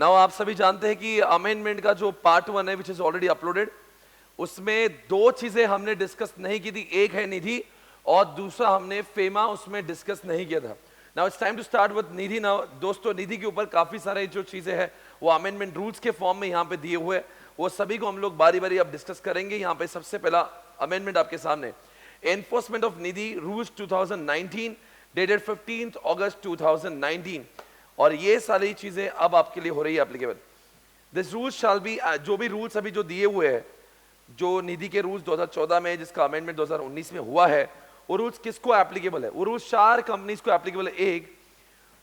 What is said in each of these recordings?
Now आप सभी जानते हैं कि अमेंडमेंट का जो पार्ट 1 है विच इज ऑलरेडी अपलोडेड, उसमें दो चीजें हमने डिस्कस नहीं की थी, एक है निधि और दूसरा हमने फेमा उसमें डिस्कस नहीं किया था। Now it's time to start with Nidhi. Now दोस्तों, निधि के ऊपर काफी सारे जो चीजें हैं वो अमेंडमेंट रूल्स के फॉर्म में यहाँ पे दिए हुए हैं, वो सभी को हम लोग बारी बारी अब डिस्कस करेंगे। यहाँ पे सबसे पहला अमेंडमेंट आपके सामने, enforcement of Nidhi rules 2019 dated 15 अगस्त 2019, और ये सारी चीजें अब आपके लिए हो रही है applicable. This rules shall be, जो भी रूल्स अभी जो दिए हुए हैं, जो निधि के रूल्स 2014 में जिसका अमेंडमेंट 2019 में हुआ है, वो रूल्स किसको एप्लीकेबल है? वो रूल्स 4 कंपनीज को एप्लीकेबल है। एक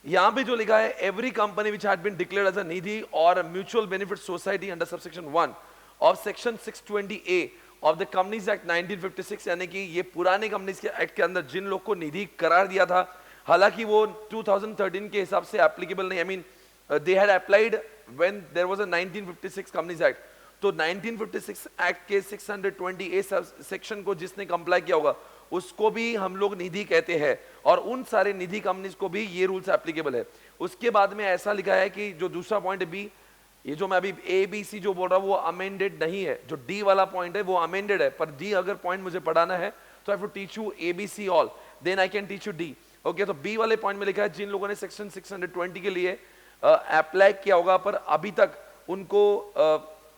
यहां पे जो लिखा है, every company which had been declared as a Nidhi और mutual benefit society under subsection 1 of section 620A of the companies act 1956, यानी कि ये पुराने कंपनीज के एक्ट के अंदर जिन लोग को निधि करार दिया था, हालांकि वो 2013 के हिसाब से एप्लीकेबल नहीं, I mean they had applied when there was a 1956 companies act, तो 1956 एक्ट के 620A सेक्शन को जिसने कंप्लाई किया होगा उसको भी हम लोग निधि कहते हैं, और उन सारे निधि कंपनीज को भी ये रूल्स एप्लीकेबल है। उसके बाद में ऐसा लिखा है कि जो दूसरा पॉइंट है बी, ये जो मैं अभी ए बी सी जो बोल रहा हूं वो अमेंडेड नहीं है, जो डी वाला पॉइंट है वो अमेंडेड है, पर डी अगर पॉइंट मुझे पढ़ाना है तो I have to teach you A B C all, then I can teach you D. Okay, तो बी वाले पॉइंट में लिखा है जिन लोगों ने सेक्शन 620 के लिए अप्लाई किया होगा पर अभी तक उनको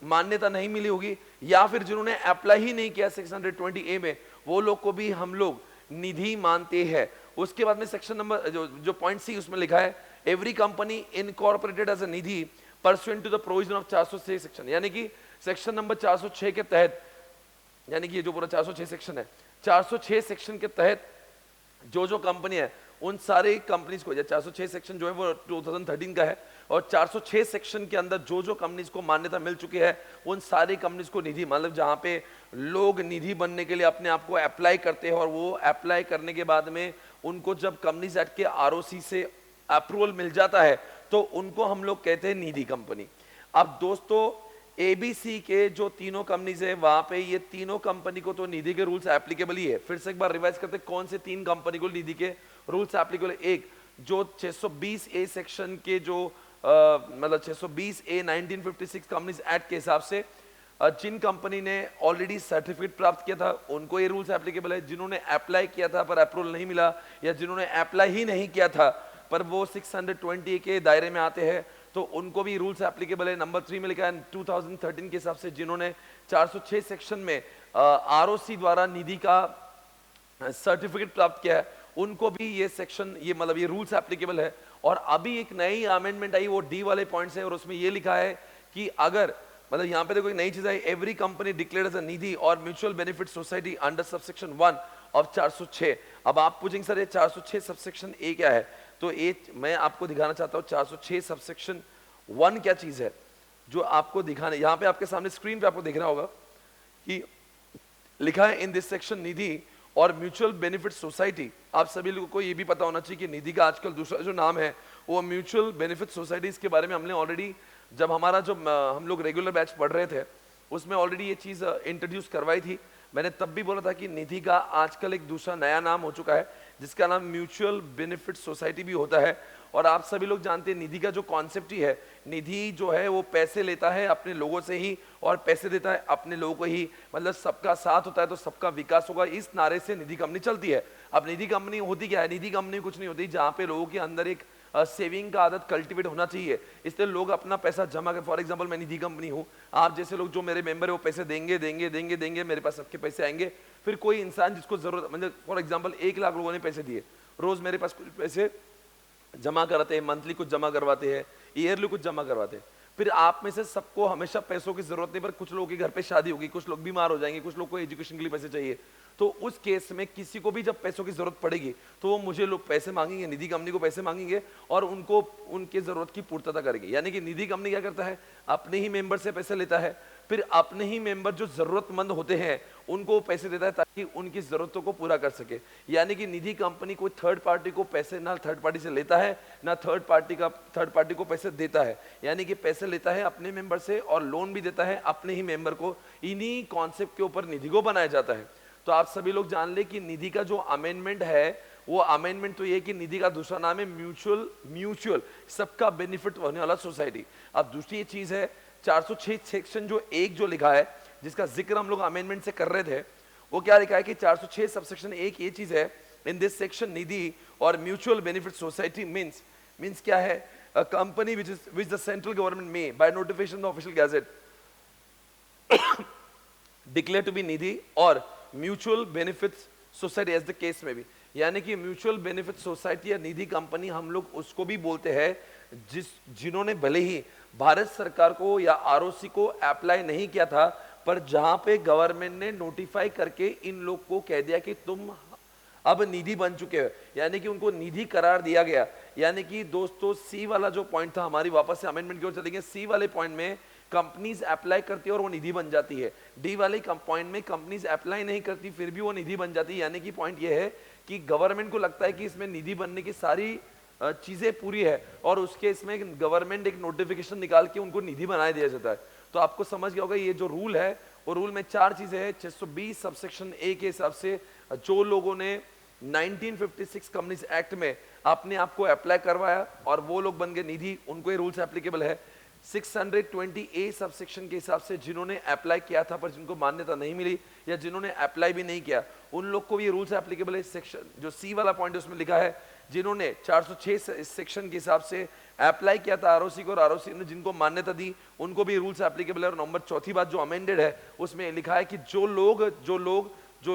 मान्यता नहीं मिली होगी, या फिर जिन्होंने अप्लाई ही नहीं किया 620A में, वो लोग को भी हम लोग निधि मानते हैं। उसके बाद में सेक्शन नंबर जो पॉइंट सी उसमें लिखा है, every company incorporated as a Nidhi pursuant to the provision of 406 section, यानी कि सेक्शन नंबर 406 के तहत, यानी कि ये जो पूरा 406 सेक्शन है, 406 सेक्शन के तहत जो कंपनी है उन सारे कंपनीज को, 406 सेक्शन जो है वो 2013 का है, और 406 सेक्शन के अंदर जो कंपनीज को मान्यता मिल चुकी है उन सारी कंपनीज को निधि, मतलब जहां पे लोग निधि बनने के लिए अपने आप को अप्लाई करते हैं और वो अप्लाई करने के बाद में उनको जब कंपनीज एक्ट के आरओसी से अप्रूवल मिल जाता है तो उनको हम लोग कहते हैं निधि कंपनी। अब दोस्तों, एबीसी के जो तीनों कंपनीज है वहां पे ये तीनों कंपनी को तो निधि के रूल्स एप्लीकेबल ही है। फिर से एक बार रिवाइज करते हैं कौन से तीन कंपनी को निधि के रूल्स एप्लीकेबल है। एक, जो 620A सेक्शन के जो मतलब 620A 1956 कंपनीज एक्ट के हिसाब से जिन कंपनी ने ऑलरेडी सर्टिफिकेट प्राप्त किया था उनको ये रूल्स एप्लीकेबल है। जिन्होंने अप्लाई किया था पर अप्रूवल नहीं मिला, या जिन्होंने अप्लाई ही नहीं किया था पर वो 620 के दायरे में आते हैं, तो उनको भी रूल्स एप्लीकेबल है। नंबर 3 में लिखा है 2013 के हिसाब से जिन्होंने 406 सेक्शन में आरओसी द्वारा निधि का सर्टिफिकेट प्राप्त किया है उनको भी ये सेक्शन, ये मतलब ये रूल्स एप्लीकेबल है। और अभी एक नई अमेंडमेंट आई, वो डी वाले पॉइंट्स है, और उसमें ये लिखा है कि अगर मतलब यहाँ पे देखो एक नई चीज आई, every company declared as a Nidhi और mutual benefit society under subsection 1 of 406। अब आप पूछेंगे सर ये 406 सबसेक्शन ए क्या है, तो ए मैं आपको दिखाना चाहता हूँ 406 सबसेक्शन 1 क्या चीज है जो आपको दिखाने, यहाँ पे आपके सामने स्क्रीन पे आपको देखना होगा कि लिखा है इन दिस सेक्शन निधि और म्यूचुअल बेनिफिट सोसाइटी। आप सभी लोगों को ये भी पता होना चाहिए कि निधि का आजकल दूसरा जो नाम है वो म्यूचुअल बेनिफिट सोसाइटी। इसके बारे में हमने ऑलरेडी, जब हमारा जो हम लोग रेगुलर बैच पढ़ रहे थे उसमें ऑलरेडी ये चीज इंट्रोड्यूस करवाई थी। मैंने तब भी बोला था कि निधि का आजकल एक दूसरा नया नाम हो चुका है जिसका नाम म्यूचुअल बेनिफिट सोसाइटी भी होता है। और आप सभी लोग जानते हैं निधि का जो कॉन्सेप्ट ही है, निधि जो है वो पैसे लेता है अपने लोगों से ही और पैसे देता है अपने लोगों को ही, मतलब सबका साथ होता है तो सबका विकास होगा, इस नारे से निधि कंपनी चलती है। अब निधि कंपनी होती क्या है? निधि कंपनी कुछ नहीं होती जहां पे लोगों के अंदर एक सेविंग का आदत कल्टीवेट होना चाहिए, इसलिए लोग अपना पैसा जमा कर, फॉर एग्जांपल मैं निधि कंपनी हूँ, आप जैसे लोग जो मेरे मेंबर है वो पैसे देंगे देंगे देंगे देंगे, मेरे पास सबके पैसे आएंगे। फिर कोई इंसान जिसको जरूरत, मतलब फॉर एग्जांपल 1 लाख लोगों ने पैसे दिए, रोज मेरे पास कुछ पैसे जमा कराते हैं, मंथली कुछ जमा करवाते हैं, ईयरली कुछ जमा करवाते हैं। फिर आप में से सबको हमेशा पैसों की जरूरत नहीं, पर कुछ लोगों के घर पे शादी होगी, कुछ लोग बीमार हो जाएंगे, कुछ लोग को एजुकेशन के लिए पैसे चाहिए, तो उस केस में किसी को भी जब पैसों की जरूरत पड़ेगी तो वो मुझे लोग पैसे मांगेंगे, निधि कंपनी को पैसे मांगेंगे और उनको उनके जरूरत की पूर्तता करेंगे। यानी कि निधि कंपनी क्या करता है, अपने ही मेंबर से पैसे लेता है, फिर अपने ही मेंबर जो जरूरतमंद होते हैं उनको पैसे देता है ताकि उनकी जरूरतों को पूरा कर सके। यानी कि निधि कंपनी कोई थर्ड पार्टी को पैसे ना थर्ड पार्टी से लेता है ना थर्ड पार्टी को पैसे देता है, यानी कि पैसे लेता है अपने मेंबर से और लोन भी देता है अपने ही मेंबर को। इन्हीं कॉन्सेप्ट के ऊपर निधि को बनाया जाता है। तो आप सभी लोग जान ले कि निधि का जो अमेंडमेंट है वो अमेंडमेंट तो ये कि निधि का दूसरा नाम है म्यूचुअल, म्यूचुअल सबका बेनिफिट होने वाला सोसाइटी। अब दूसरी ये चीज है 406 सेक्शन जो एक जो लिखा है, जिसका जिक्र हम लोग अमेंडमेंट से कर रहे थे, वो क्या लिखा है कि 406 सबसेक्शन एक ये चीज है, इन दिस सेक्शन निधि और म्यूचुअल बेनिफिट सोसाइटी मींस क्या है, a company which the central government may by notification of the official gazette declare to be Nidhi और mutual benefits society as the case में भी, यानी कि म्यूचुअल बेनिफिट सोसाइटी या निधि company हम लोग उसको भी बोलते हैं जिन्होंने भले ही भारत सरकार को या आरओसी को अप्लाई नहीं किया था, पर जहां पे गवर्नमेंट ने नोटिफाई करके इन लोग को कह दिया कि तुम अब निधि बन चुके हो, यानी कि उनको निधि करार दिया गया। यानी कि दोस्तों सी वाला जो पॉइंट था, हमारी वापस से अमेंडमेंट की ओर चलेंगे, सी वाले पॉइंट में कंपनीज अप्लाई करती है और वो निधि बन जाती है, डी वाले पॉइंट में कंपनीज अप्लाई नहीं करती फिर भी वो निधि बन जाती है। यानी कि पॉइंट ये है कि गवर्नमेंट को लगता है कि इसमें निधि बनने की सारी चीजें पूरी है और उसके इसमें गवर्नमेंट एक नोटिफिकेशन निकाल के उनको निधि बनाया दिया जाता है। तो आपको समझ गया होगा ये जो रूल है वो रूल में चार चीजें हैं। 620 सबसेक्शन ए के हिसाब से जो लोगों ने 1956 कंपनीज एक्ट में अपने आप को अप्लाई करवाया और वो लोग बन गए निधि, उनको ये रूल्स एप्लीकेबल है। 620 ए सबसेक्शन के हिसाब से जिन्होंने अप्लाई किया था पर जिनको मान्यता नहीं मिली या जिन्होंने अप्लाई भी नहीं किया, उन लोग को भी ये रूल्स एप्लीकेबल है। सेक्शन जो सी वाला पॉइंट है उसमें लिखा है जिन्होंने 406 सेक्शन के हिसाब से अप्लाई किया था आरओसी को और आरओसी ने जिनको मान्यता दी उनको भी रूल्स एप्लीकेबल है। और नंबर चौथी बात जो अमेंडेड है उसमें लिखा है कि जो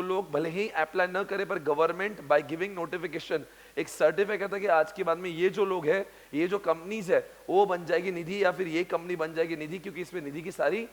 लोग भले ही अप्लाई न करें पर गवर्नमेंट बाय गिविंग नोटिफिकेशन एक सर्टिफिकेट है कि आज के बाद में ये जो लोग है, ये जो कंपनीज है वो बन जाएगी निधि या फिर ये कंपनी बन जाएगी निधि, क्योंकि इसमें निधि की सारी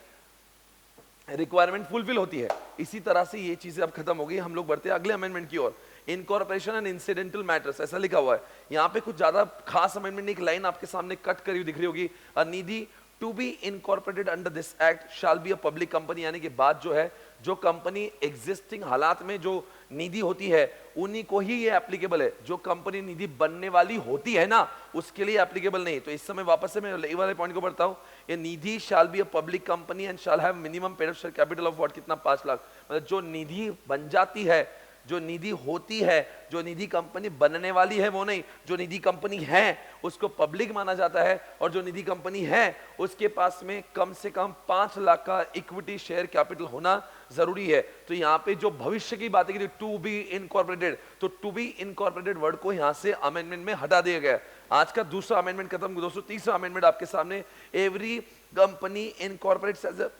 रिक्वायरमेंट फुलफिल होती है। इसी तरह से ये चीजें अब खत्म हो गई। हम लोग बढ़ते हैं अगले अमेंडमेंट की ओर, इनकॉर्पोरेशन एंड इंसिडेंटल मैटर्स ऐसा लिखा हुआ है। यहाँ पे कुछ ज्यादा खास अमेंडमेंट, एक लाइन आपके सामने कट करी हुई दिख रही होगी, a Nidhi to be incorporated under this act shall be a public company, यानी कि बात जो है जो कंपनी एग्जिस्टिंग हालात में जो निधि होती है उन्हीं को ही ये एप्लीकेबल है। जो कंपनी निधि बनने वाली होती है ना उसके लिए एप्लीकेबल नहीं। तो इस समय वापस से मैं ये वाले पॉइंट को पढ़ता हूँ, ये Nidhi shall be a public company and shall have minimum paid share capital of what, कितना 5 लाख। मतलब जो निधि बन जाती है, जो निधि होती है, जो निधि कंपनी बनने वाली है वो नहीं, जो निधि कंपनी है उसको पब्लिक माना जाता है और जो निधि कंपनी है उसके पास में कम से कम 5 लाख का इक्विटी शेयर कैपिटल होना जरूरी है। तो यहाँ पे जो भविष्य की बात है टू बी इनकॉर्पोरेटेड, तो टू बी इनकॉर्पोरेटेड वर्ड को यहाँ से अमेंडमेंट में हटा दिया गया। आज का दूसरा अमेंडमेंट खत्म। दोस्तों तीसरा अमेंडमेंट आपके सामने, एवरी कंपनी इनकॉर्पोरेट्स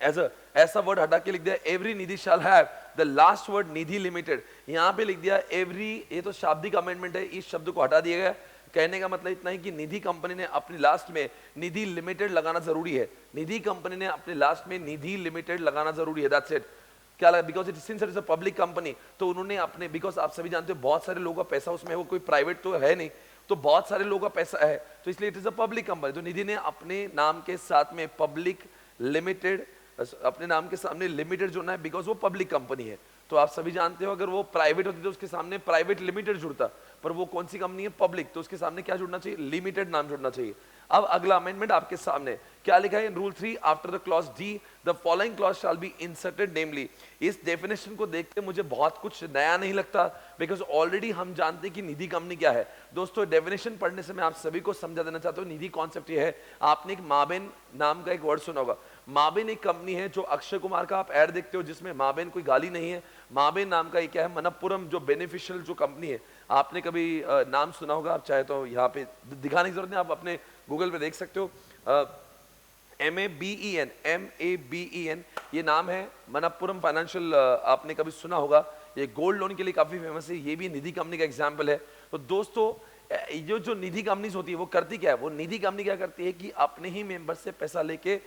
ऐसा वर्ड हटा के लिख दिया every Nidhi shall have the last word Nidhi limited. यहां पे लिख दिया एवरी, ये तो शाब्दिक अमेंडमेंट है, इस शब्द को हटा दिया गया। कहने का मतलब इतना ही कि निधि कंपनी ने अपनी लास्ट में निधि लिमिटेड लगाना जरूरी है। निधि कंपनी ने अपने लास्ट में निधि लिमिटेड लगाना जरूरी है, दैट्स इट। क्या लगा, because it since it is a public company, तो उन्होंने अपने, बिकॉज आप सभी जानते हो बहुत सारे लोगों का पैसा उसमें, वो कोई प्राइवेट तो है नहीं, तो बहुत सारे लोगों का पैसा है, तो इसलिए it is a public company. तो निधि ने अपने नाम के साथ में पब्लिक लिमिटेड, अपने नाम के सामने लिमिटेड जोड़ना है, बिकॉज वो पब्लिक कंपनी है। तो आप सभी जानते हो अगर वो प्राइवेट होती तो उसके सामने प्राइवेट लिमिटेड जुड़ता, पर वो कौन सी कंपनी है, पब्लिक, तो उसके सामने क्या जुड़ना चाहिए, लिमिटेड नाम जुड़ना चाहिए। अब अगला अमेंडमेंट आपके सामने क्या लिखा है in rule 3, after the clause D the following clause shall be inserted namely. इस डेफिनेशन को देखते मुझे बहुत कुछ नया नहीं लगता, बिकॉज ऑलरेडी हम जानते हैं कि निधि कंपनी क्या है। दोस्तों डेफिनेशन पढ़ने से मैं आप सभी को समझा देना चाहता हूँ निधि कॉन्सेप्ट ये है। आपने एक माबेन नाम का एक वर्ड सुना होगा। माबेन एक कंपनी है जो अक्षय कुमार का आप ऐड देखते हो जिसमें माबेन कोई गाली नहीं है। माबेन नाम का क्या है, मनप्पुरम जो बेनिफिशियल जो कंपनी है, आपने कभी नाम सुना होगा, आप चाहे तो यहाँ पे दिखाने की जरूरत नहीं, आप अपने गूगल पे देख सकते हो। MABEN ये नाम है, मनप्पुरम फाइनेंशियल, आपने कभी सुना होगा, ये गोल्ड लोन के लिए काफी फेमस है, ये भी निधि कंपनी का एग्जाम्पल है। तो दोस्तों जो निधि कंपनीज होती है वो करती क्या है, वो निधि कंपनी क्या करती है कि अपने ही मेंबर से पैसा लेके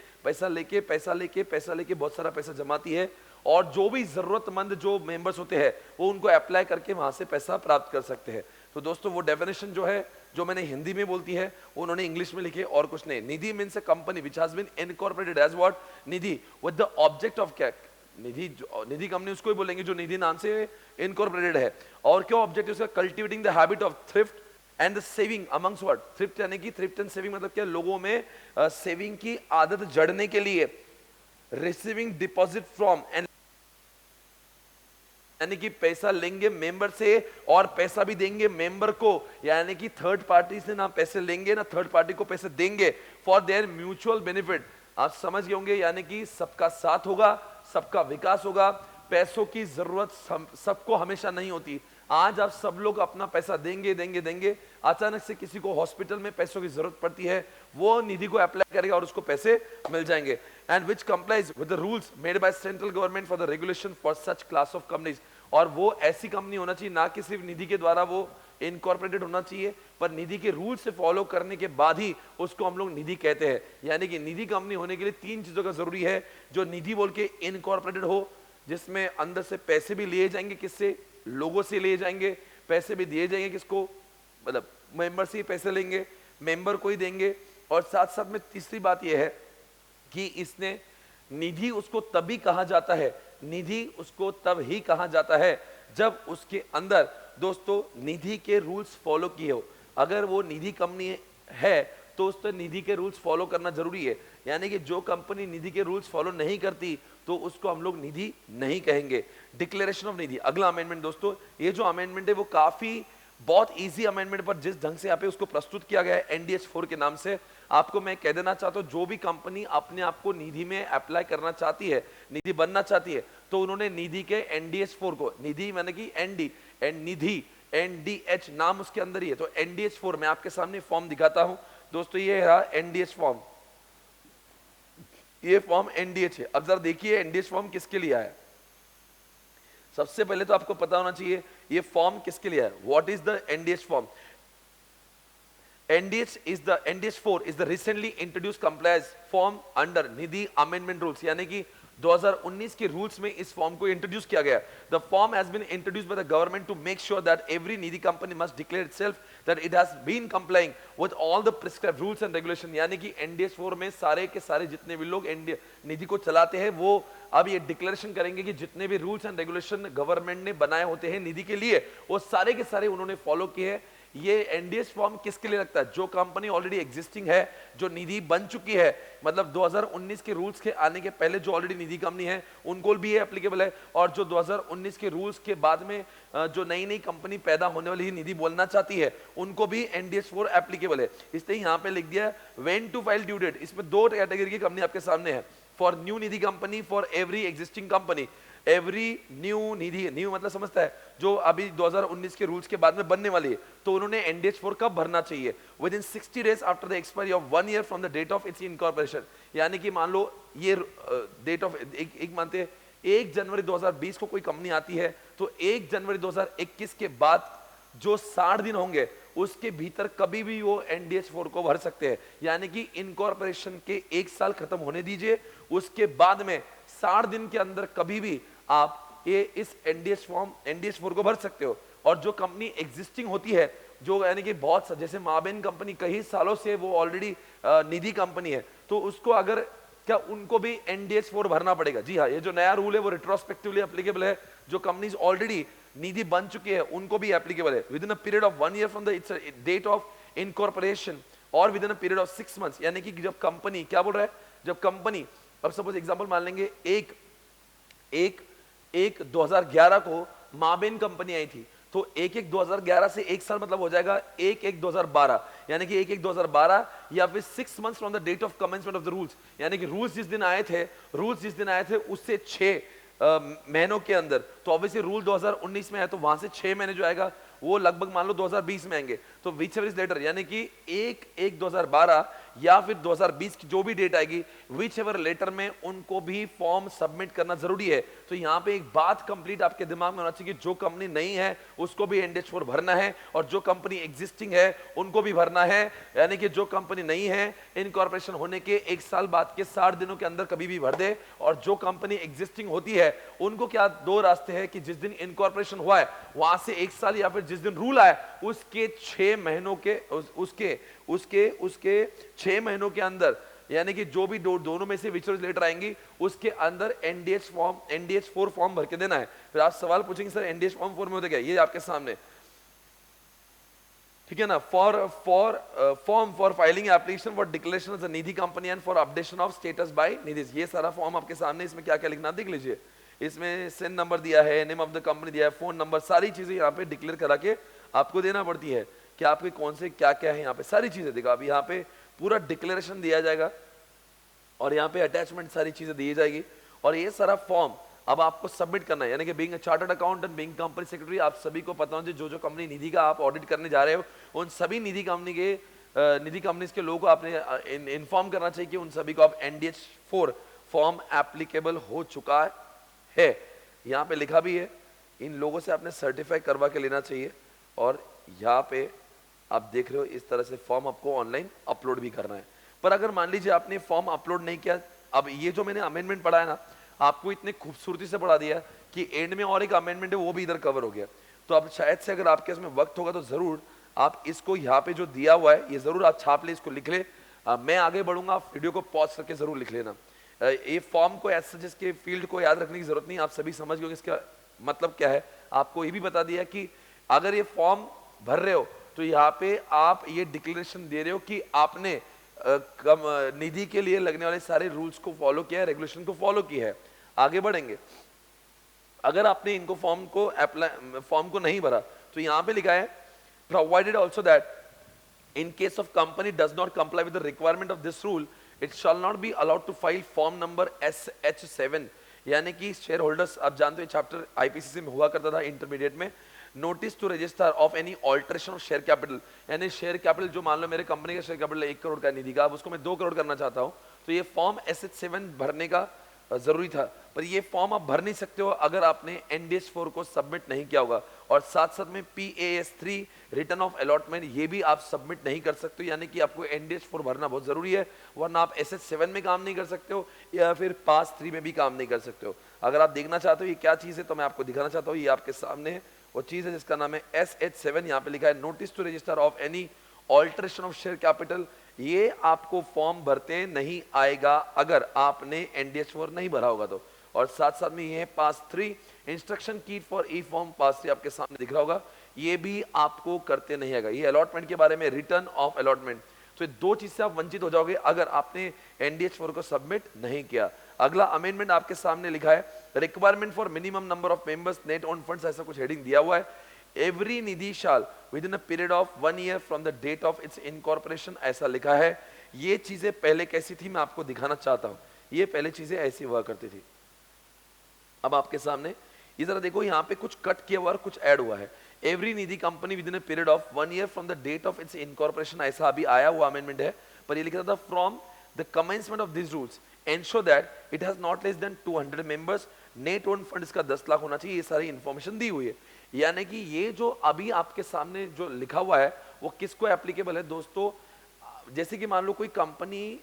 बहुत सारा पैसा जमाती है और जो भी जरूरतमंद जो मेंबर्स होते हैं वो उनको अप्लाई करके वहां से पैसा प्राप्त कर सकते हैं। तो दोस्तों वो डेफिनेशन जो है, जो मैंने हिंदी में बोलती है उन्होंने इंग्लिश में लिखे और कुछ नहीं। Nidhi means a company which has been incorporated as what, Nidhi, with the object of क्या, निधि कंपनी उसको ही बोलेंगे जो निधि नाम से इनकॉर्पोरेटेड है। और क्या ऑब्जेक्ट उसका, cultivating the habit of thrift and the saving amongst what, thrift यानी कि थ्रिफ्ट एंड सेविंग मतलब क्या, लोगों में सेविंग की आदत जड़ने के लिए, रिसीविंग डिपॉजिट फ्रॉम एंड यानी कि पैसा लेंगे मेंबर से और पैसा भी देंगे मेंबर को, यानी कि थर्ड पार्टी से ना पैसे लेंगे ना थर्ड पार्टी को पैसे देंगे, फॉर देयर म्यूचुअल बेनिफिट। आप समझ गए होंगे, यानी कि सबका साथ होगा, सबका विकास होगा। पैसों की जरूरत सबको हमेशा नहीं होती। आज आप सब लोग अपना पैसा देंगे देंगे देंगे, अचानक से किसी को हॉस्पिटल में पैसों की जरूरत पड़ती है, वो निधि को अप्लाई करेगा और उसको पैसे मिल जाएंगे। And which complies with the rules made by central government for the regulation for such class of companies. और वो ऐसी कंपनी होना चाहिए, ना कि सिर्फ निधि के द्वारा वो इनकॉर्पोरेटेड होना चाहिए, पर निधि के रूल से फॉलो करने के बाद ही उसको हम लोग निधि कहते हैं। यानी कि निधि कंपनी होने के लिए 3 चीजों का जरूरी है। जो निधि बोल के इनकॉर्पोरेटेड हो, जिसमें अंदर से पैसे भी लिए जाएंगे, किससे, लोगों से लिए जाएंगे, पैसे भी दिए जाएंगे किसको, मतलब मेंबर से ही पैसे लेंगे, मेंबर को ही देंगे। और साथ साथ में तीसरी बात यह है कि इसने निधि उसको तभी कहा जाता है, निधि उसको तब ही कहा जाता है जब उसके अंदर दोस्तों निधि के रूल्स फॉलो किए हो। अगर वो निधि कंपनी है तो उस पर निधि के रूल्स फॉलो करना जरूरी है। यानी कि जो कंपनी निधि के रूल्स फॉलो नहीं करती तो उसको हम लोग निधि नहीं कहेंगे। डिक्लेरेशन ऑफ निधि, अगला अमेंडमेंट दोस्तों, ये जो अमेंडमेंट है वो काफी बहुत इजी अमेंडमेंट, पर जिस ढंग से यहाँ पे उसको प्रस्तुत किया गया है एनडीएच 4 के नाम से, आपको मैं कह देना चाहता हूँ, जो भी कंपनी अपने आप को निधि में अप्लाई करना चाहती है, निधि बनना चाहती है, तो उन्होंने निधि के एनडीएच 4 को, निधि मैंने कि एनडी एंड निधि एनडीएच नाम उसके अंदर ही है, तो एनडीएच 4 मैं आपके सामने फॉर्म दिखाता हूं दोस्तों। ये है एनडीएच फॉर्म, ये फॉर्म एनडीएच है। अब जरा देखिए एनडीएच फॉर्म किसके लिए आया। सबसे पहले तो आपको पता होना चाहिए ये फॉर्म किसके लिए है। What is the NDH form? NDH 4 is the recently introduced compliance form under Nidhi amendment rules, यानी कि 2019 के रूल्स में इस फॉर्म को इंट्रोड्यूस किया गया। The form has been introduced by the government to make sure that every Nidhi company must declare itself that it has been complying with all the prescribed rules and regulation। यानी कि NDH 4 में सारे के सारे जितने भी लोग निधि को चलाते हैं वो अब ये डिक्लेरेशन करेंगे कि जितने भी रूल्स एंड रेगुलेशन गवर्नमेंट ने बनाए होते हैं निधि के लिए, वो सारे के सारे उन्होंने फॉलो किए हैं। ये एनडीएस फॉर्म किसके लिए लगता है? जो कंपनी ऑलरेडी एग्जिस्टिंग है, जो निधि बन चुकी है, मतलब 2019 के रूल्स के आने के पहले जो ऑलरेडी निधि कंपनी है उनको भी ये एप्लीकेबल है, और जो 2019 के रूल्स के बाद में जो नई नई कंपनी पैदा होने वाली निधि बोलना चाहती है उनको भी एनडीएस 4 एप्लीकेबल है। इसलिए यहाँ पे लिख दिया when to file due date. इसमें 2 कैटेगरी की कंपनी आपके सामने है, for new Nidhi company, for every existing company. Every new Nidhi, new मतलब समझता है जो अभी 2019 के रूल्स के बाद में बनने वाली है, तो उन्होंने एनडीएच 4 कब भरना चाहिए? Within 60 days after the expiry of 1 year from the date of its incorporation. यानी कि मान लो ये डेट ऑफ एक मानते हैं 1 जनवरी 2020 को कोई कंपनी आती है, तो 1 जनवरी 2021 के बाद जो 60 दिन होंगे उसके भीतर कभी भी वो एनडीएच 4 को भर सकते हैं। यानी कि इनकॉर्पोरेशन के 1 साल खत्म होने दीजिए, उसके बाद में 60 दिन के अंदर कभी भी आप ये इस एनडीएच 4 को भर सकते हो। और जो कंपनी एग्जिस्टिंग होती है, जो यानी कि बहुत जैसे माबेन कंपनी कई सालों से वो ऑलरेडी निधि कंपनी है, तो उसको अगर क्या उनको भी एनडीएच 4 भरना पड़ेगा? जी हाँ, ये जो नया रूल है वो रिट्रोस्पेक्टिवली एप्लीकेबल है। जो कंपनीज ऑलरेडी निधि बन चुकी है उनको भी एप्लीकेबल है। Within a period of 1 year from the its date of incorporation और within a period of 6 months. यानी कि जब कंपनी क्या बोल रहा है, जब कंपनी, अब सपोज एग्जांपल मान लेंगे, एक 2011 को माबेन कंपनी आई थी, तो 1/1/2011 से 1 साल मतलब हो जाएगा 1/1/2012, यानी कि 1/1/2012 या फिर 6 months from the date of commencement of the rules. यानी कि रूल्स जिस दिन आए थे उससे 6 महीनों के अंदर, तो ऑब्वियसली रूल 2019 में है तो वहां से 6 महीने जो आएगा वो लगभग मान लो 2020 में आएंगे। तो विच एवर इज लेटर, यानी कि 1/1/2012 या फिर 2020 की जो भी डेट आएगी, विच एवर लेटर में उनको भी फॉर्म सबमिट करना जरूरी है। तो यहाँ पे एक बात कंप्लीट आपके दिमाग में होना चाहिए कि जो कंपनी नहीं है उसको भी एनडीएच 4 भरना है, और जो कंपनी एग्जिस्टिंग है उनको भी भरना है। यानी कि जो कंपनी नहीं है इनकॉर्पोरेशन होने के 1 साल बाद के 60 दिनों के अंदर कभी भी भर दे, और जो कंपनी एग्जिस्टिंग होती है उनको क्या 2 रास्ते हैं कि जिस दिन इनकॉर्पोरेशन हुआ है वहां से 1 साल, या फिर जिस दिन रूल आया उसके 6 महीनों के उसके 6 महीनों के अंदर, यानी कि जो भी दोनों में से विचुअल लेटर आएंगी उसके अंदर एनडीएच 4 फॉर्म भर के देना है। फिर आप सवाल पूछेंगे सर एनडीएच फॉर्म 4 में होता क्या? ये आपके सामने, ठीक है ना, form for filing application for declaration of the Nidhi company and for updation of status by Nidhi. ये सारा फॉर्म आपके सामने, इसमें क्या क्या लिखना देख लीजिए। इसमें सिन नंबर दिया है, नेम ऑफ द कंपनी दिया है, फोन नंबर, सारी चीजें यहाँ पे डिक्लेयर करा के आपको देना पड़ती है कि आपके कौन से क्या क्या है, यहाँ पे सारी चीजें देखो। अभी यहाँ पे पूरा डिक्लेरेशन दिया जाएगा और यहाँ पे अटैचमेंट सारी चीजें दी जाएगी और ये सारा फॉर्म अब आपको सबमिट करना है। यानी कि being a chartered accountant, being company secretary, आप सभी को पता होना चाहिए जो कंपनी निधि का आप ऑडिट करने जा रहे हो उन सभी निधि कंपनीज के लोगों को आपने इन्फॉर्म करना चाहिए कि उन सभी को आप NDH 4 फॉर्म एप्लीकेबल हो चुका है। यहाँ पे लिखा भी है, इन लोगों से आपने सर्टिफाई करवा के लेना चाहिए और यहाँ पे आप देख रहे हो इस तरह से फॉर्म आपको ऑनलाइन अपलोड भी करना है। पर अगर मान लीजिए आपने फॉर्म अपलोड नहीं किया, अब ये जो मैंने अमेंडमेंट पढ़ा है ना, आपको इतने खूबसूरती से पढ़ा दिया कि एंड में और एक अमेंडमेंट है वो भी इधर कवर हो गया। तो अब शायद से अगर आपके इसमें वक्त होगा तो जरूर आप इसको यहाँ पे जो दिया हुआ है ये जरूर आप छाप ले, इसको लिख ले। मैं आगे बढ़ूंगा, आप वीडियो को पॉज करके जरूर लिख लेना। ये फॉर्म को ऐसे जिसके फील्ड को याद रखने की जरूरत नहीं, आप सभी समझ गए इसका मतलब क्या है। आपको ये भी बता दिया कि अगर ये फॉर्म भर रहे हो तो यहाँ पे आप ये डिक्लेरेशन दे रहे हो कि आपने निधि के लिए लगने वाले सारे रूल्स को फॉलो किया है, रेगुलेशन को फॉलो किया है। आगे बढ़ेंगे, अगर आपने इनको फॉर्म को नहीं भरा तो यहाँ पे लिखा है provided also that in case of company does not comply with the requirement of this rule, it shall not be allowed to file form number SH7। यानी कि शेयर होल्डर्स, आप जानते हो चैप्टर IPCC में हुआ करता था इंटरमीडिएट में, notice to register of any alteration of share capital. यानी शेयर कैपिटल जो मान लो मेरे कंपनी का शेयर कैपिटल 1 करोड़ का निधि का, अब उसको मैं 2 करोड़ करना चाहता हूँ तो ये फॉर्म SH7 भरने का जरूरी था। पर ये फॉर्म आप भर नहीं सकते हो अगर आपने NDH 4 को सबमिट नहीं किया होगा। और साथ साथ में PAS 3 रिटर्न ऑफ अलॉटमेंट ये भी आप सबमिट नहीं कर सकते हो। यानी कि आपको NDH 4 भरना बहुत जरूरी है, वरना आप SH7 में काम नहीं कर सकते हो या फिर PAS 3 में भी काम नहीं कर सकते हो। अगर आप देखना चाहते हो ये क्या चीज है तो मैं आपको दिखाना चाहता हूँ, ये आपके सामने है वो चीज है जिसका नाम है SH7। यहाँ पे लिखा है notice to register of any alteration of share capital. ये आपको फॉर्म भरते नहीं आएगा अगर आपने NDH 4 नहीं भरा होगा तो। और साथ साथ में ये है पास 3 इंस्ट्रक्शन की फॉर ई फॉर्म पास 3 आपके सामने दिख रहा होगा, ये भी आपको करते नहीं आएगा। ये अलॉटमेंट के बारे में, रिटर्न ऑफ अलॉटमेंट, तो ये 2 चीज से आप वंचित हो जाओगे अगर आपने NDH 4 को सबमिट नहीं किया। अगला अमेंडमेंट आपके सामने लिखा है requirement for minimum number of members net own funds, ऐसा कुछ हेडिंग दिया हुआ है। Every Nidhi shall within a period of 1 year from the date of its incorporation, ऐसा लिखा है। ये चीजें पहले कैसी थी मैं आपको दिखाना चाहता हूं। ये पहले चीजें ऐसी हुआ करती थी। अब आपके सामने ये जरा देखो, यहाँ पे कुछ कट किया हुआ और कुछ ऐड हुआ है। Every Nidhi company within a period of 1 year from the date of its incorporation, ऐसा अभी आया हुआ अमेंडमेंट है। पर ये लिखा था from the commencement of this rules ensure that it has not less than 200 members, net own fund इसका 10 लाख होना चाहिए। ये सारी इंफॉर्मेशन दी हुई है। यानी कि ये जो अभी आपके सामने जो लिखा हुआ है वो किसको एप्लीकेबल है दोस्तों। जैसे कि मान लो कोई कंपनी,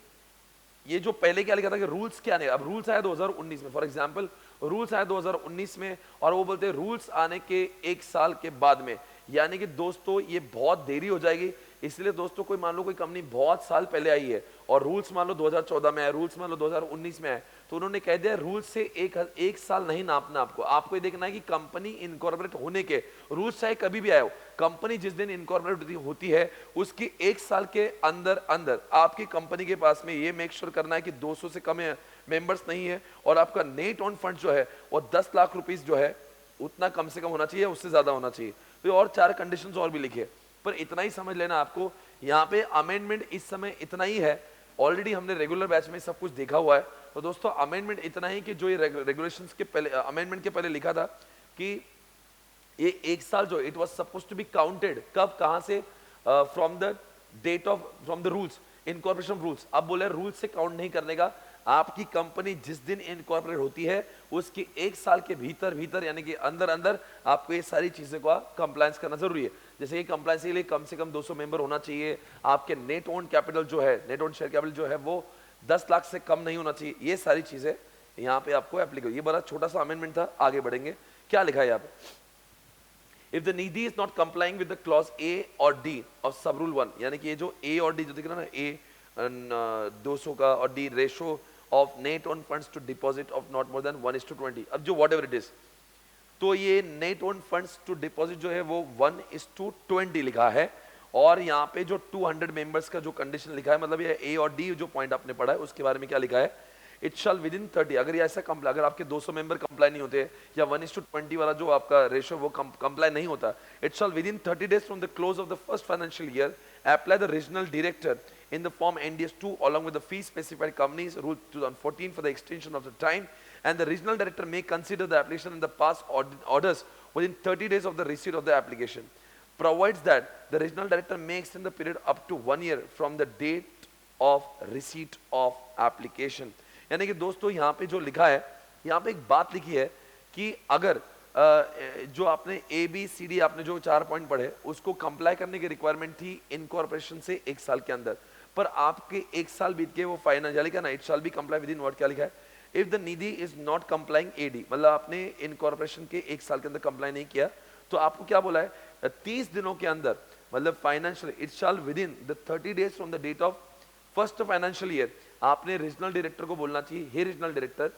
ये जो पहले क्या लिखा था कि रूल्स क्या नहीं, अब रूल्स आया 2019 में, फॉर एग्जांपल रूल्स आया 2019 में और वो बोलते हैं रूल्स आने के 1 साल के बाद में। यानी कि दोस्तों ये बहुत देरी हो जाएगी। इसलिए दोस्तों कोई मान लो कोई कंपनी बहुत साल पहले आई है और रूल्स मान लो 2014 में आए, रूल्स मान लो 2019 में आए, तो उन्होंने कह दिया रूल्स से एक साल नहीं नापना आपको ये देखना है कि कंपनी इनकॉर्पोरेट होने के रूल्स चाहे कभी भी आए हो, कंपनी जिस दिन इनकॉर्पोरेट होती है उसकी 1 साल के अंदर अंदर आपकी कंपनी के पास में ये मेक श्योर करना है कि 200 से कम मेंबर्स नहीं है और आपका नेट ऑन फंड जो है वो 10 लाख रुपीस जो है उतना कम से कम होना चाहिए, उससे ज्यादा होना चाहिए। तो और 4 कंडीशंस और भी लिखे, पर इतना ही समझ लेना आपको। यहाँ पे अमेंडमेंट इस समय इतना ही है, ऑलरेडी हमने रेगुलर बैच में सब कुछ देखा हुआ है। तो दोस्तों अमेंडमेंट इतना ही कि जो ये रेगुलेशंस के पहले अमेंडमेंट के पहले लिखा था कि ये 1 साल जो it was supposed to be counted कब कहां से, from the date of from the rules incorporation rules. अब बोले रूल्स से काउंट नहीं करने का, आपकी कंपनी जिस दिन इनकॉर्पोरेट होती है उसके 1 साल के भीतर यानी कि अंदर अंदर आपको ये सारी चीजें का कंप्लायंस करना जरूरी है। जैसे कि कंप्लायंस के लिए कम से कम 200 मेंबर होना चाहिए, आपके नेट ओन कैपिटल जो है, नेट ओन शेयर कैपिटल जो है वो 10 लाख से कम नहीं होना चाहिए। ये सारी चीजें यहाँ पे आपको एप्लीकेबल। ये बड़ा छोटा सा अमेंडमेंट था, आगे बढ़ेंगे। क्या लिखा है यहाँ पे, if the Nidhi is not complying with the clause A और डी ऑफ सब रूल 1, यानी कि ये जो ए और डी जो दिख रहा है ना, ए 200 का और D ratio of net owned funds to deposit of not more than 1:20, अब जो व्हाट एवर इट इज, तो ये net owned funds to deposit जो है वो 1:20 लिखा है। और यहाँ पे जो 200 मेंबर्स का जो कंडीशन लिखा है, मतलब ये ए और डी जो पॉइंट आपने पढ़ा है उसके बारे में क्या लिखा है, इट शैल विद इन 30, अगर ये ऐसा कंप्लाई, अगर आपके 200 मेंबर कंप्लाई नहीं होते या 1:20 वाला जो आपका रेशियो वो कंप्लाई नहीं होता, it shall with in 30 days from the close of the first financial year apply the regional director in the form NDS2 along with the fee specified companies rule 2014 for the extension of the time, and the regional director may consider the application in the past orders within 30 days of the receipt of the application. Provides that the regional director may extend the period up to 1 year from the date of receipt of application. यानी कि दोस्तों यहाँ पे जो लिखा है, यहाँ पे एक बात लिखी है कि अगर जो आपने ए बी सी डी आपने जो 4 पॉइंट पढ़े उसको कंप्लाई करने की रिक्वायरमेंट थी इनकॉर्पोरेशन से 1 साल के अंदर, पर आपके 1 साल बीत के वो फाइनल लिखा ना, it shall be comply within what, क्या लिखा है, if the Nidhi is not complying एडी, मतलब आपने इनकॉर्पोरेशन के 1 साल के अंदर कंप्लाई नहीं किया तो आपको क्या बोला है 30 दिनों के अंदर, मतलब financial it shall within the 30 days from the date of first financial year, आपने रीजनल डायरेक्टर को बोलना चाहिए, हे रीजनल डायरेक्टर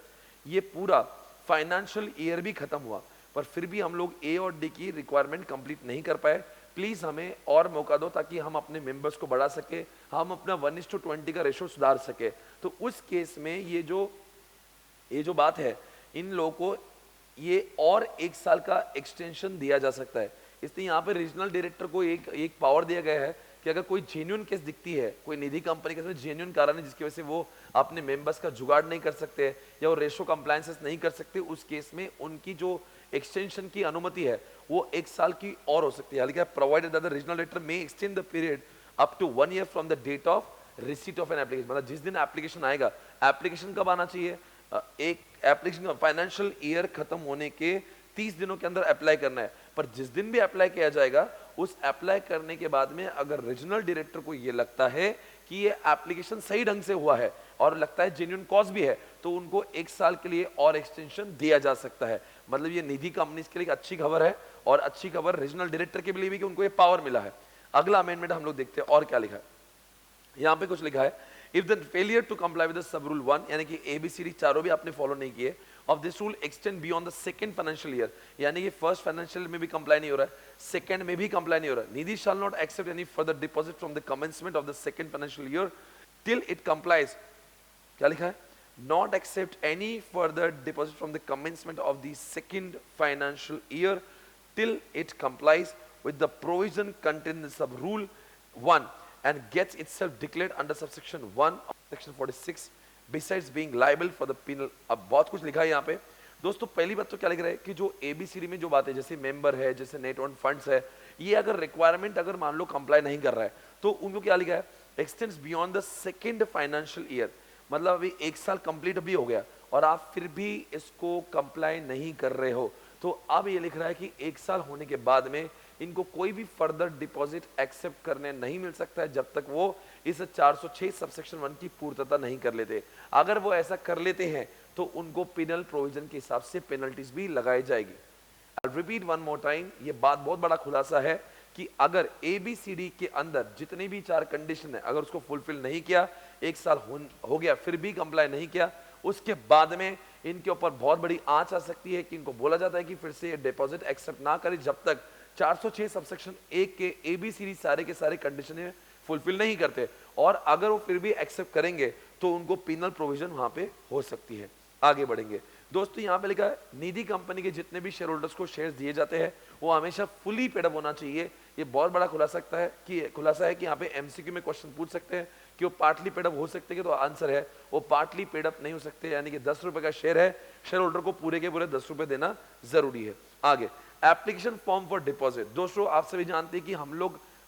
ये पूरा फाइनेंशियल ईयर भी खत्म हुआ पर फिर भी हम लोग ए और डी की रिक्वायरमेंट कंप्लीट नहीं कर पाए, प्लीज हमें और मौका दो ताकि हम अपने मेंबर्स को बढ़ा सके, हम अपना 1:20 का रेशो सुधार सके। तो उस केस में ये जो बात है, इन लोगों को ये और 1 साल का एक्सटेंशन दिया जा सकता है। इसलिए यहाँ पे रीजनल डायरेक्टर को एक पावर दिया गया है कि अगर कोई जेन्युइन केस दिखती है, कोई निधि कंपनी के जेन्युइन कारण है जिसकी वजह से वो अपने मेंबर्स का जुगाड़ नहीं कर सकते या वो रेशो कंप्लायंसेस नहीं कर सकते, उस केस में उनकी जो एक्सटेंशन की अनुमति है वो 1 साल की और हो सकती है। हालांकि provided that the regional director may extend the period up to 1 year from the date of receipt of an application, मतलब जिस दिन एप्लीकेशन आएगा, एप्लीकेशन कब आना चाहिए, एक एप्लीकेशन फाइनेंशियल ईयर खत्म होने के 30 दिनों के अंदर अप्लाई करना है, पर जिस दिन भी अप्लाई किया जाएगा उस अप्लाई करने के बाद में अगर रीजनल डायरेक्टर को ये लगता है कि ये एप्लीकेशन सही ढंग से हुआ है और लगता है जेन्युइन कॉज भी है तो उनको 1 साल के लिए और एक्सटेंशन दिया जा सकता है। मतलब ये निधि कंपनीज के लिए एक अच्छी खबर है और अच्छी खबर रीजनल डायरेक्टर के लिए भी कि उनको ये पावर मिला है। अगला अमेंडमेंट हम लोग देखते हैं और क्या लिखा है। यहाँ पे कुछ लिखा है, if the failure to comply with the sub rule 1, यानी कि एबीसीडी चारों भी आपने फॉलो नहीं किए, of this rule extend beyond the second financial year, यानी कि फर्स्ट फाइनेंशियल में भी कंप्लाई नहीं हो रहा है, सेकंड में भी कंप्लाई नहीं हो रहा है, Nidhi shall not accept any further deposit from the commencement of the second financial year till it complies, क्या लिखा है, not accept any further deposit from the commencement of the second financial year till it complies with the provision contained in sub rule 1 and gets itself declared under subsection 1 of section 46 besides being liable for the penal। अब बहुत कुछ लिखा है यहाँ पे दोस्तों। पहली बात तो क्या लिख रहा है कि जो एबीसीडी में जो बात है, जैसे मेंबर है, जैसे नेट ऑन फंड्स है, ये अगर रिक्वायरमेंट अगर मान लो कंप्लाई नहीं कर रहा है तो उनको क्या लिखा है, x tends beyond the second financial year, मतलब अभी 1 साल कंप्लीट अभी हो गया और आप फिर भी इसको कंप्लाई नहीं कर रहे हो, तो अब ये लिख रहा है कि 1 साल होने के बाद में इनको कोई भी फर्दर डिपॉजिट एक्सेप्ट करने नहीं मिल सकता है जब तक वो इस 406 सबसेक्शन 1 की पूर्तता नहीं कर लेते। अगर वो ऐसा कर लेते हैं तो उनको पेनल प्रोविजन के हिसाब से पेनल्टीज भी लगाई जाएगी। I'll repeat one more time, ये बात बहुत बड़ा खुलासा है कि अगर ABCD के अंदर जितने भी 4 कंडीशन है, अगर उसको फुलफिल नहीं किया, 1 साल हो गया फिर भी कंप्लाई नहीं किया, उसके बाद में इनके ऊपर बहुत बड़ी आंच आ सकती है कि इनको बोला जाता है कि फिर से ये डिपॉजिट एक्सेप्ट ना करें जब तक 406 सबसेक्शन 1 के एबीसीडी सारे के सारे कंडीशन फुलफिल नहीं करते, और अगर वो फिर भी एक्सेप्ट करेंगे तो उनको पेनल प्रोविजन वहां पे हो सकती है। आगे बढ़ेंगे दोस्तों, यहाँ पे लिखा है निधि कंपनी के जितने भी शेयर होल्डर्स को शेयर्स दिए जाते हैं वो हमेशा फुली पेड अप होना चाहिए। ये बहुत बड़ा खुलासा है कि यहाँ पे एमसीक्यू में क्वेश्चन पूछ सकते हैं कि वो पार्टली पेड अप हो सकते हैं, तो आंसर है वो पार्टली पेड अप नहीं हो सकते, यानी कि 10 रुपए का शेयर है, शेयर होल्डर को पूरे के पूरे 10 रुपए देना जरूरी है। आगे एप्लीकेशन फॉर्म फॉर डिपॉजिट, दोस्तों आप सभी जानते हैं कि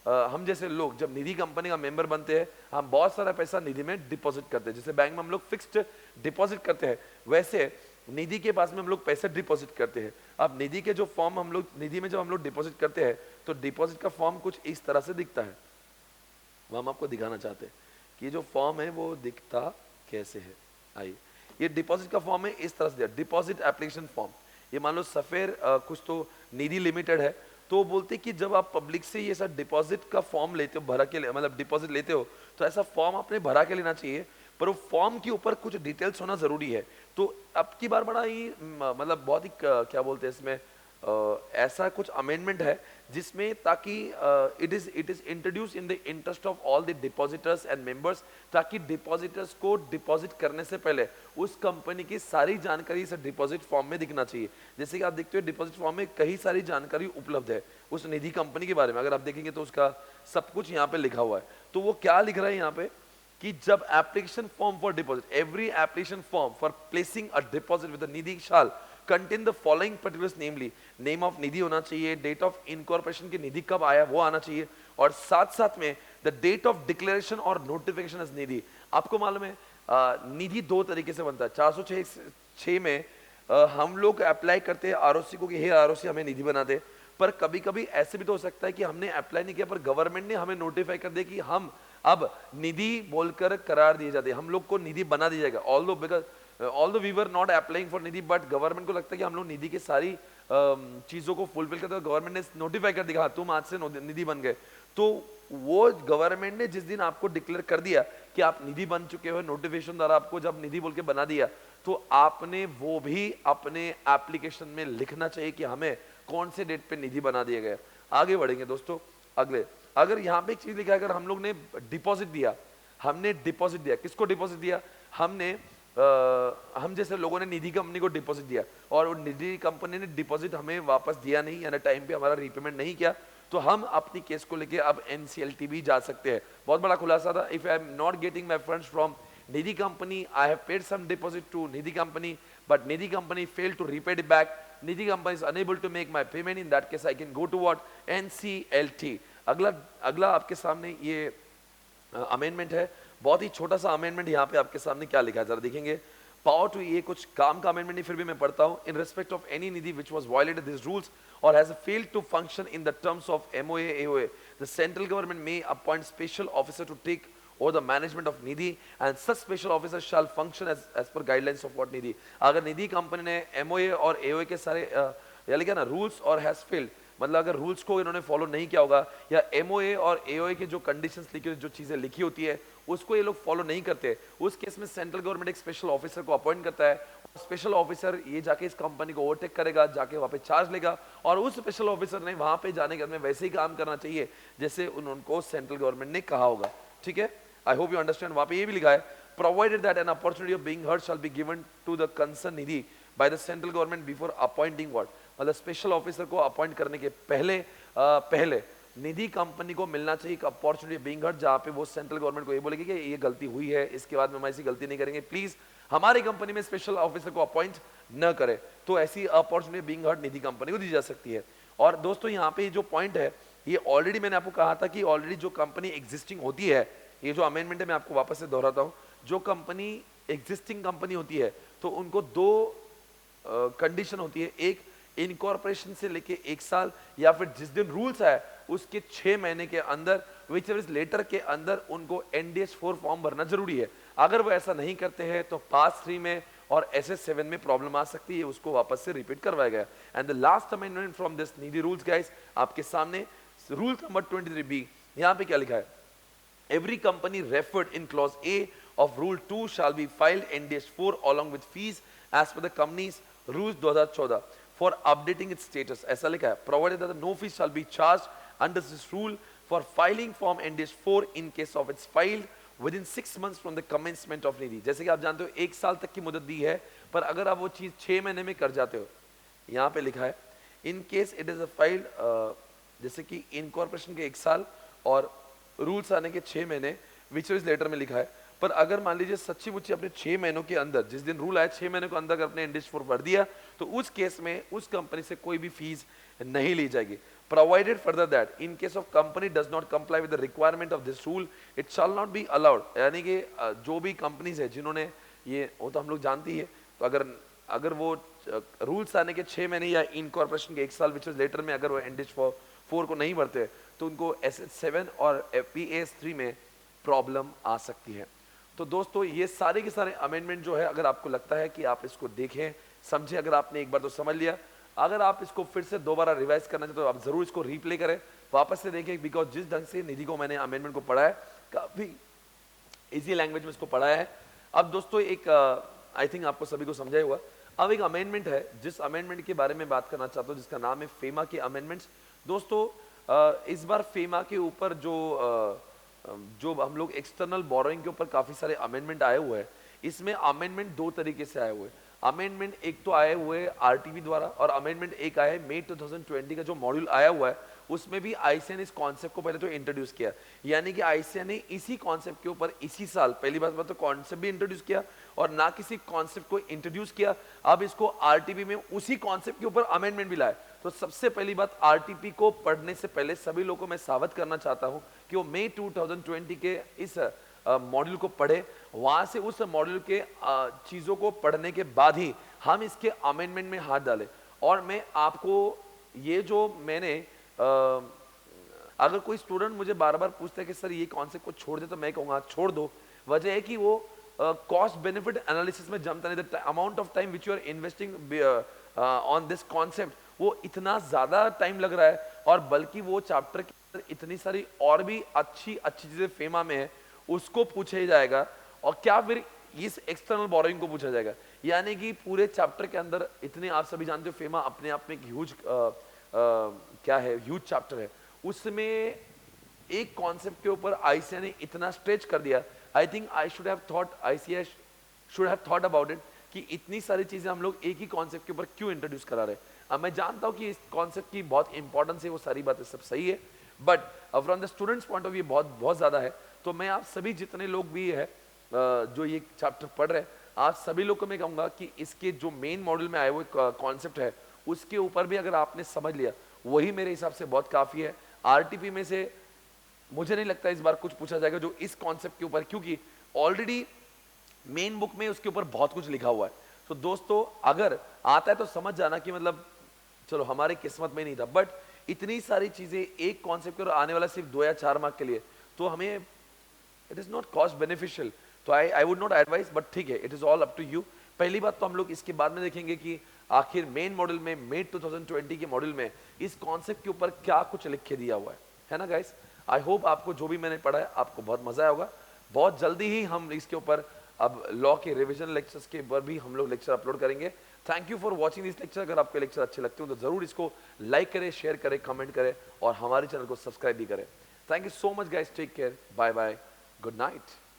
हम जैसे लोग जब निधि कंपनी का मेंबर बनते हैं हम बहुत सारा पैसा निधि में डिपॉजिट करते हैं, जैसे बैंक में हम लोग फिक्स्ड डिपॉजिट करते हैं वैसे निधि के पास में हम लोग पैसे डिपॉजिट करते हैं। अब निधि के जो फॉर्म हम लोग निधि में जब हम लोग डिपॉजिट करते हैं तो डिपॉजिट का फॉर्म कुछ इस तरह से दिखता है, वो हम आपको दिखाना चाहते हैं कि जो फॉर्म है वो दिखता कैसे है। आइए, ये डिपॉजिट का फॉर्म है, इस तरह से दिया डिपॉजिट एप्लीकेशन फॉर्म। ये मान लो सफेर कुछ तो निधि लिमिटेड है, तो बोलते कि जब आप पब्लिक से ये सब डिपॉजिट का फॉर्म लेते हो, भरा के मतलब डिपॉजिट लेते हो, तो ऐसा फॉर्म आपने भरा के लेना चाहिए, पर वो फॉर्म के ऊपर कुछ डिटेल्स होना जरूरी है। तो अब की बार बड़ा ही मतलब बहुत ही क्या बोलते हैं इसमें ऐसा कुछ अमेंडमेंट है जिसमें ताकि it is introduce in the interest of all the depositors and members, ताकि डिपॉजिटर्स को डिपॉजिट करने से पहले उस कंपनी की सारी जानकारी इस डिपॉजिट फॉर्म में दिखना चाहिए। जैसे कि आप देखते हो डिपॉजिट फॉर्म में कई सारी जानकारी उपलब्ध है उस निधि कंपनी के बारे में, अगर आप देखेंगे तो उसका सब कुछ यहाँ पे लिखा हुआ है। तो वो क्या लिख रहा है यहाँ पे कि जब application form for deposit, every application form for placing a deposit with Nidhi shall contain the following particulars, namely name of Nidhi होना चाहिए, डेट ऑफ इनकॉर्पोरेशन की निधि कब आया वो आना चाहिए, और साथ साथ में द डेट ऑफ डिक्लेरेशन और नोटिफिकेशन एज निधि। आपको मालूम है निधि दो तरीके से बनता है। 406 में हम लोग अप्लाई करते हैं आरओसी को कि हे आरओसी हमें निधि बना दे, पर कभी कभी ऐसे भी तो हो सकता है कि हमने अप्लाई नहीं किया पर गवर्नमेंट ने हमें नोटिफाई कर दिया कि हम अब निधि बोलकर करार दिए जाते हैं, हम लोग को निधि बना दिया जाएगा। Although we were not applying for Nidhi, but government को लगता है कि हम लोग निधि की सारी चीजों को फुलफिल करते हैं, गवर्नमेंट ने नोटिफाई कर दिया हाँ तुम आज से निधि बन गए। तो वो गवर्नमेंट ने जिस दिन आपको डिक्लेयर कर दिया कि आप निधि बन चुके हो, नोटिफिकेशन द्वारा आपको जब निधि बोल के बना दिया, तो आपने वो भी अपने एप्लीकेशन में लिखना चाहिए कि हमें कौन से डेट पे निधि बना दिया गया। आगे बढ़ेंगे दोस्तों अगले, अगर यहाँ पे एक चीज लिखा है, अगर हम लोग ने डिपॉजिट दिया, हमने डिपॉजिट दिया, किसको डिपॉजिट दिया, हम जैसे लोगों ने निधि कंपनी को डिपॉजिट दिया और निधि कंपनी ने डिपॉजिट हमें वापस दिया नहीं, यानी टाइम पे हमारा रीपेमेंट नहीं किया, तो हम अपनी केस को लेके अब एनसीएलटी भी जा सकते हैं। बहुत बड़ा खुलासा था। If I am not getting my funds from Nidhi company, I have paid some deposit to Nidhi company, but Nidhi company failed to repay it back, Nidhi company is unable to make my payment, in that case I can go to what, NCLT। अगला आपके सामने ये amendment है, बहुत ही छोटा सा amendment. यहाँ पे आपके सामने क्या लिखा है जरा देखेंगे। पावर टू, ये कुछ काम का अमेंडमेंट नहीं, फिर भी मैं पढ़ता हूँ। In respect of any Nidhi which was violated this rules और has failed to function in the terms of MOA AOA, the central government may appoint special officer to take or the management of nidhi, and such special officers shall function as per guidelines of what nidhi। अगर निधि company ने MOA और AOA के सारे या लिखा ना rules और has failed, मतलब अगर रूल्स को इन्होंने फॉलो नहीं किया होगा या एमओए और एओए के जो कंडीशंस लिखी, जो चीजें लिखी होती है उसको ये लोग फॉलो नहीं करते, उस केस में सेंट्रल गवर्नमेंट एक स्पेशल ऑफिसर को अपॉइंट करता है। स्पेशल ऑफिसर ये जाके इस कंपनी को ओवरटेक करेगा, जाके वहां पे चार्ज लेगा, और उस स्पेशल ऑफिसर ने वहां पे जाने के बाद में वैसे ही काम करना चाहिए जैसे उनको सेंट्रल गवर्नमेंट ने कहा होगा। ठीक है, I hope you understand। वहां पे ये भी लिखा है, provided that an opportunity of being heard shall be given to the concerned Nidhi by the central government before appointing what, मतलब स्पेशल ऑफिसर को अपॉइंट करने के पहले निधि कंपनी को मिलना चाहिए एक अपॉर्चुनिटी बीइंग हर्ड, जहां पे वो सेंट्रल गवर्नमेंट को ये बोलेगी कि ये गलती हुई है, इसके बाद में हम ऐसी गलती नहीं करेंगे, प्लीज हमारी कंपनी में स्पेशल ऑफिसर को अपॉइंट न करे। तो ऐसी अपॉर्चुनिटी बीइंग हर्ड निधि कंपनी को दी जा सकती है। और दोस्तों यहाँ पे जो पॉइंट है, ये ऑलरेडी मैंने आपको कहा था कि ऑलरेडी जो कंपनी एग्जिस्टिंग होती है, ये जो अमेंडमेंट है मैं आपको वापस से दोहराता हूं, जो कंपनी एग्जिस्टिंग कंपनी होती है तो उनको दो कंडीशन होती है, एक इनकॉर्पोरेशन से लेके 1 साल या फिर जिस दिन रूल्स आए उसके 6 महीने के अंदर, विच इज लेटर के अंदर उनको NDS 4 फॉर्म भरना जरूरी है। अगर वो ऐसा नहीं करते हैं तो पास 3 में और SS 7 में प्रॉब्लम आ सकती है, उसको वापस से रिपीट करवाया गया। And the last amendment from this Nidhi rules guys आपके सामने रूल नंबर 23B, यहाँ पे क्या लिखा है, every company referred in clause A of rule 2 shall be filed NDS 4 along with fees as per the company's rules 2014 for updating its status। ऐसा लिखा है, provided that no fees shall be charged under this rule for filing form NDS 4 in case of its filed within 6 months from the commencement of निधि। जैसे कि आप जानते हो 1 साल तक की मुद्दत दी है, पर अगर आप वो चीज 6 महीने में कर जाते हो, यहाँ पे लिखा है in case it is a filed, जैसे कि इनकॉर्पोरेशन के 1 साल और रूल्स आने के 6 महीने, विच इज लेटर में लिखा है। पर अगर मान लीजिए सच्ची मुच्ची अपने 6 महीनों के अंदर, जिस दिन रूल आया 6 महीने के अंदर अपने NDS 4 भर दिया, तो उस केस में उस कंपनी से कोई भी फीस नहीं ली जाएगी। Provided further that in case of company does not comply with the requirement of this rule it shall not be allowed, यानी कि जो भी कंपनीज है जिन्होंने ये, वो तो हम लोग जानती है, तो अगर वो रूल्स आने के 6 महीने या इनकॉर्पोरेशन के 1 साल विच इज लेटर में अगर वो NDS 4 को नहीं भरते तो उनको SS 7 और PAS 3 में प्रॉब्लम आ सकती है। तो दोस्तों ये सारे के सारे अमेंडमेंट जो है, अगर आपको लगता है कि आप इसको देखें समझें, अगर आपने एक बार तो समझ लिया, अगर आप इसको फिर से दोबारा रिवाइज करना चाहते हो तो आप जरूर इसको रिप्ले करें, वापस से देखें, बिकॉज जिस ढंग से निधि को मैंने अमेंडमेंट को पढ़ा है काफी इजी लैंग्वेज में इसको पढ़ा है। अब दोस्तों एक आई थिंक आपको सभी को समझा हुआ, अब एक अमेंडमेंट है, जिस अमेंडमेंट के बारे में बात करना चाहता हूँ, जिसका नाम है फेमा के अमेंडमेंट्स। दोस्तों इस बार फेमा के ऊपर जो हम लोग एक्सटर्नल बोरोइंग के ऊपर काफी सारे अमेंडमेंट आए हुए हैं। इसमें अमेंडमेंट दो तरीके से आए हुए हैं। अमेंडमेंट एक तो आए हुए आरटीवी द्वारा, और अमेंडमेंट एक आया है मई 2020 का जो मॉड्यूल आया हुआ है, उसमें भी आईसीए ने इस कॉन्सेप्ट को पहले तो इंट्रोड्यूस किया। यानी कि आईसीए ने इसी कॉन्सेप्ट के ऊपर इसी साल पहली बार तो कॉन्सेप्ट भी इंट्रोड्यूस किया, और ना किसी कॉन्सेप्ट को इंट्रोड्यूस किया, अब इसको आरटीपी में उसी कॉन्सेप्ट के ऊपर अमेंडमेंट भी लाए। तो सबसे पहली बात, आरटीपी को पढ़ने से पहले सभी लोगों को मैं सावध करना चाहता हूं कि वो मई 2020 के इस मॉड्यूल को पढ़े। वहां से उस मॉड्यूल के चीजों को पढ़ने के बाद ही हम इसके अमेंडमेंट में हाथ डालें। और मैं आपको ये जो मैंने अगर कोई स्टूडेंट मुझे बार बार पूछता है कि सर ये कॉन्सेप्ट को छोड़ दे, तो मैं कहूंगा छोड़ दो। वजह है कि वो कॉस्ट बेनिफिट एनालिसिस में जमता नहीं। The amount of time which you are investing on this concept, वो इतना ज्यादा टाइम लग रहा है, और बल्कि वो चैप्टर के अंदर इतनी सारी और भी अच्छी अच्छी चीजें फेमा में है, उसको पूछा ही जाएगा, और क्या फिर इस एक्सटर्नल बोरोइंग को पूछा जाएगा। यानी कि पूरे चैप्टर के अंदर इतने, आप सभी जानते हो फेमा अपने आप में एक ह्यूज क्या है, ह्यूज चैप्टर है। उसमें एक कॉन्सेप्ट के ऊपर आईसीए ने इतना स्ट्रेच कर दिया। I think I should have thought, ICA should have thought about it, कि इतनी सारी चीजें हम लोग एक ही कॉन्सेप्ट के ऊपर क्यों इंट्रोड्यूस करा रहे हैं। अब मैं जानता हूं कि इस कॉन्सेप्ट की बहुत इंपॉर्टेंस है, वो सारी बातें सब सही है, but from the students point of view बहुत बहुत ज्यादा है। तो मैं आप सभी जितने लोग भी है जो ये चैप्टर पढ़ रहे हैं, आप सभी लोग को मैं कहूंगा कि इसके जो मेन मॉड्यूल में आए हुए कॉन्सेप्ट है, उसके ऊपर भी अगर आपने समझ लिया, वही मेरे हिसाब से बहुत काफी है। आरटीपी में से मुझे नहीं लगता इस बार कुछ पूछा जाएगा जो इस कॉन्सेप्ट के ऊपर, क्योंकि ऑलरेडी मेन बुक में उसके ऊपर बहुत कुछ लिखा हुआ है। तो दोस्तों अगर आता है तो समझ जाना कि मतलब चलो हमारे किस्मत में नहीं था, बट इतनी सारी चीजें एक कॉन्सेप्ट और आने वाला सिर्फ 2 या 4 मार्क के लिए, तो हमें it is not cost beneficial. तो I would not advise, but ठीक है, it is all up to you. पहली बात तो हम लोग इसके बाद में देखेंगे कि आखिर मेन मॉड्यूल में, मई 2020 के मॉड्यूल में इस कॉन्सेप्ट के ऊपर क्या कुछ लिख के दिया हुआ है ना गाइस। आई होप आपको जो भी मैंने पढ़ा है आपको बहुत मजा आया होगा। बहुत जल्दी ही हम इसके ऊपर अब लॉ के रिवीजन लेक्चर्स के ऊपर भी हम लोग लेक्चर अपलोड करेंगे। Thank you for watching this lecture. अगर आपके लेक्चर अच्छे लगते हो तो जरूर इसको लाइक करें, शेयर करें, कमेंट करें, और हमारे चैनल को सब्सक्राइब भी करें। Thank you so much guys, take care, bye bye, good night.